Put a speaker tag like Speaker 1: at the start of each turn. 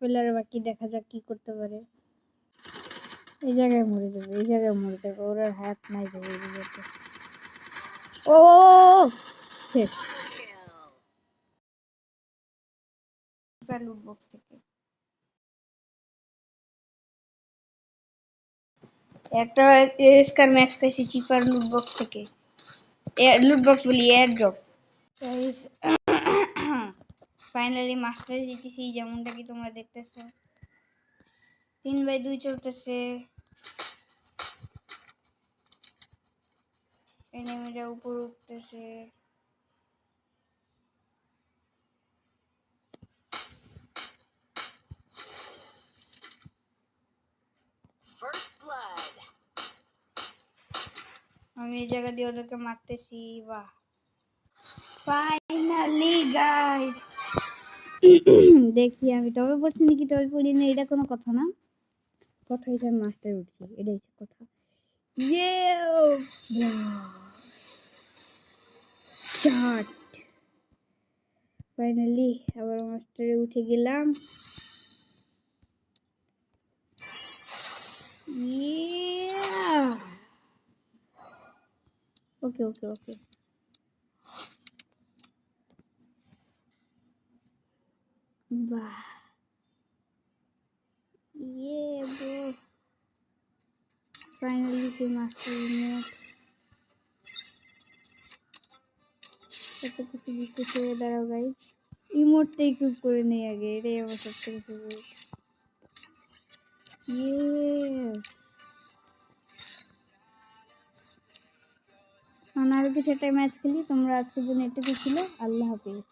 Speaker 1: Player বাকি, দেখা যাক কি করতে পারে। এই জায়গায় মরে যাবে, এই জায়গায় মরে যাবে, ওর আর হাত নাই যাবে এই জায়গাতে। ও শেষ লুট বক্স থেকে একটা স্কার ম্যাক্স পেয়েছি চিপার লুট বক্স থেকে। লুট বক্স বলি এয়ার ড্রপ। ফাইনালি মাস্টার জিতেছি, যেমনটা কি তোমরা দেখতেছো। 3/2 চলতেছে। এনিমিরা উপর উঠতেছে। আমি এই জায়গা দিয়ে ওদেরকে মারতেছি। বাহ, ফাইনালি গাইস। দেখি আমি তবে পড়ছি নাকি তবে পড়ি না, এটা কোনো কথা না। কথা এটা মাস্টার উঠছি, এটাই কথা। ফাইনালি আবার মাস্টারে উঠে গেলাম। ওকে ওকে ওকে, বাহ ব্রো, ফাইনালি সেই মাস্টার ইমোট। কত কিছু জিতেছে। দাঁড়াও গাইস, ইমোটটা ইকুইপ করে নেই আগে, এটাই আমার সবথেকে ফেভারিট। আরো কিছু একটা ম্যাচ খেলি। তোমরা আজকের জন্য এটুকু ছিল। আল্লাহ হাফিজ।